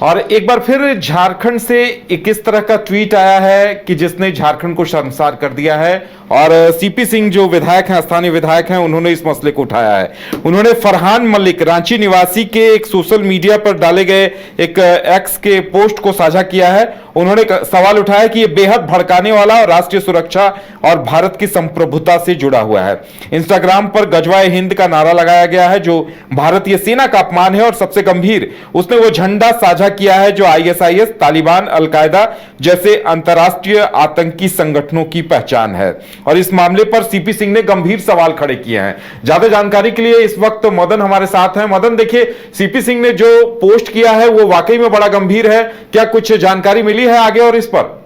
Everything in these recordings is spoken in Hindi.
और एक बार फिर झारखंड से एक इस तरह का ट्वीट आया है कि जिसने झारखंड को शर्मसार कर दिया है। और सीपी सिंह जो विधायक हैं, स्थानीय विधायक हैं, उन्होंने इस मसले को उठाया है। उन्होंने फरहान मलिक, रांची निवासी के एक सोशल मीडिया पर डाले गए एक एक्स के पोस्ट को साझा किया है। उन्होंने सवाल उठाया कि यह बेहद भड़काने वाला और राष्ट्रीय सुरक्षा और भारत की संप्रभुता से जुड़ा हुआ है। इंस्टाग्राम पर गजवाए हिंद का नारा लगाया गया है जो भारतीय सेना का अपमान है। और सबसे गंभीर, उसने वो झंडा साझा किया है जो आईएसआईएस, तालिबान, अलकायदा जैसे अंतरराष्ट्रीय आतंकी संगठनों की पहचान है। और इस मामले पर सीपी सिंह ने गंभीर सवाल खड़े किए हैं। ज्यादा जानकारी के लिए इस वक्त मदन हमारे साथ हैं। मदन, देखिए, सीपी सिंह ने जो पोस्ट किया है वो वाकई में बड़ा गंभीर है। क्या कुछ जानकारी मिली है आगे और इस पर?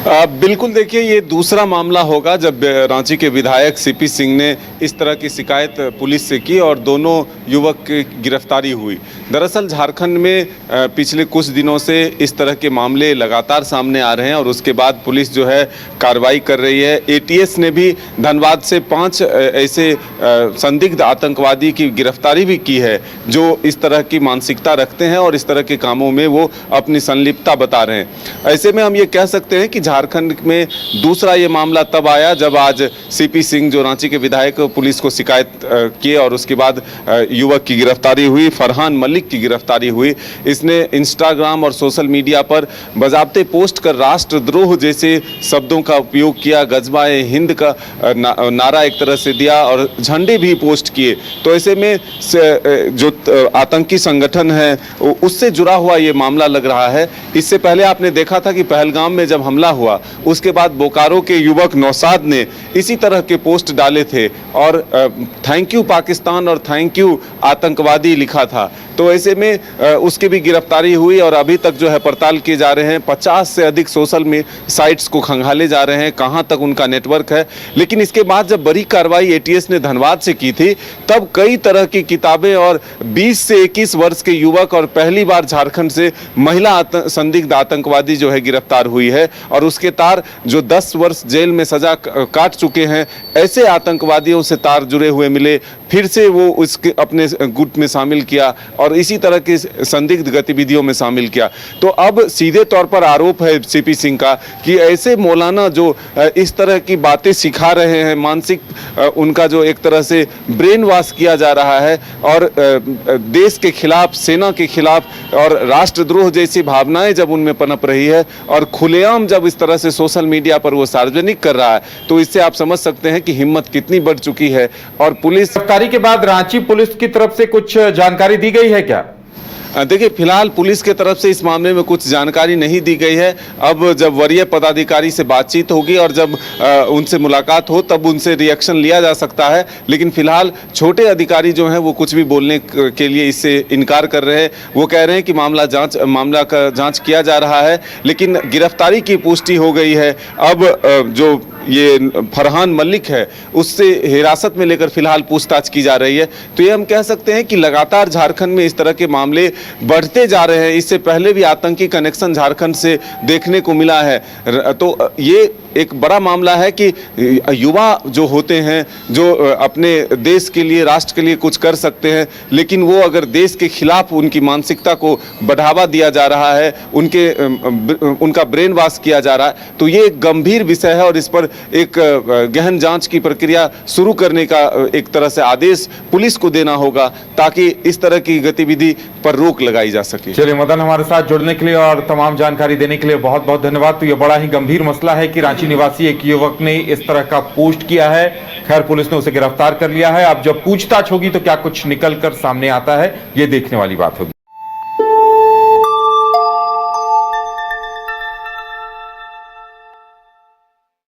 बिल्कुल, देखिए, ये दूसरा मामला होगा जब रांची के विधायक सीपी सिंह ने इस तरह की शिकायत पुलिस से की और दोनों युवक की गिरफ्तारी हुई। दरअसल झारखंड में पिछले कुछ दिनों से इस तरह के मामले लगातार सामने आ रहे हैं और उसके बाद पुलिस जो है कार्रवाई कर रही है। एटीएस ने भी धनबाद से 5 ऐसे संदिग्ध आतंकवादी की गिरफ्तारी भी की है जो इस तरह की मानसिकता रखते हैं और इस तरह के कामों में वो अपनी संलिप्तता बता रहे हैं। ऐसे में हम ये कह सकते हैं कि झारखंड में दूसरा ये मामला तब आया जब आज सीपी सिंह जो रांची के विधायक पुलिस को शिकायत किए और उसके बाद युवक की गिरफ्तारी हुई, फरहान मलिक की गिरफ्तारी हुई। इसने इंस्टाग्राम और सोशल मीडिया पर बजाबते पोस्ट कर राष्ट्रद्रोह जैसे शब्दों का उपयोग किया, गजवाए हिंद का नारा एक तरह से दिया और झंडे भी पोस्ट किए। तो ऐसे में जो आतंकी संगठन है उससे जुड़ा हुआ ये मामला लग रहा है। इससे पहले आपने देखा था कि पहलगाम में जब हमला हुआ उसके बाद बोकारो के युवक नौशाद ने इसी तरह के पोस्ट डाले थे और थैंक यू पाकिस्तान और थैंक यू आतंकवादी लिखा था। तो ऐसे में उसकी भी गिरफ्तारी हुई और अभी तक जो है पड़ताल किए जा रहे हैं। 50 से अधिक सोशल साइट्स को खंगाले जा रहे हैं, कहां तक उनका नेटवर्क है। लेकिन इसके बाद जब बड़ी कार्रवाई एटीएस ने धनबाद से की थी तब कई तरह की किताबें और 20 से 21 वर्ष के युवक और पहली बार झारखंड से महिला संदिग्ध आतंकवादी जो है गिरफ्तार हुई है। और उसके तार जो 10 वर्ष जेल में सजा काट चुके हैं, ऐसे आतंकवादियों से तार जुड़े हुए मिले, फिर से वो उसके अपने गुट में शामिल किया और इसी तरह की संदिग्ध गतिविधियों में शामिल किया। तो अब सीधे तौर पर आरोप है सीपी सिंह का कि ऐसे मौलाना जो इस तरह की बातें सिखा रहे हैं, मानसिक उनका जो एक तरह से ब्रेन वॉश किया जा रहा है और देश के खिलाफ, सेना के खिलाफ और राष्ट्रद्रोह जैसी भावनाएं जब उनमें पनप रही है और खुलेआम जब इस तरह से सोशल मीडिया पर वो सार्वजनिक कर रहा है, तो इससे आप समझ सकते हैं कि हिम्मत कितनी बढ़ चुकी है। और पुलिस गिरफ्तारी के बाद रांची पुलिस की तरफ से कुछ जानकारी दी गई है क्या? देखिए, फिलहाल पुलिस के तरफ से इस मामले में कुछ जानकारी नहीं दी गई है। अब जब वरीय पदाधिकारी से बातचीत होगी और जब उनसे मुलाकात हो तब उनसे रिएक्शन लिया जा सकता है। लेकिन फिलहाल छोटे अधिकारी जो हैं वो कुछ भी बोलने के लिए इससे इनकार कर रहे हैं। वो कह रहे हैं कि मामला का जांच किया जा रहा है, लेकिन गिरफ्तारी की पुष्टि हो गई है। अब जो ये फरहान मलिक है उससे हिरासत में लेकर फिलहाल पूछताछ की जा रही है। तो ये हम कह सकते हैं कि लगातार झारखंड में इस तरह के मामले बढ़ते जा रहे हैं। इससे पहले भी आतंकी कनेक्शन झारखंड से देखने को मिला है। तो ये एक बड़ा मामला है कि युवा जो होते हैं, जो अपने देश के लिए, राष्ट्र के लिए कुछ कर सकते हैं, लेकिन वो अगर देश के खिलाफ उनकी मानसिकता को बढ़ावा दिया जा रहा है, उनका ब्रेन वॉश किया जा रहा है, तो ये एक गंभीर विषय है और इस पर एक गहन जांच की प्रक्रिया शुरू करने का एक तरह से आदेश पुलिस को देना होगा ताकि इस तरह की गतिविधि पर रोक लगाई जा सके। चलिए मदन, हमारे साथ जुड़ने के लिए और तमाम जानकारी देने के लिए बहुत बहुत धन्यवाद। तो ये बड़ा ही गंभीर मसला है कि रांची निवासी एक युवक ने इस तरह का पोस्ट किया है। खैर, पुलिस ने उसे गिरफ्तार कर लिया है। अब जब पूछताछ होगी तो क्या कुछ निकल कर सामने आता है, ये देखने वाली बात होगी।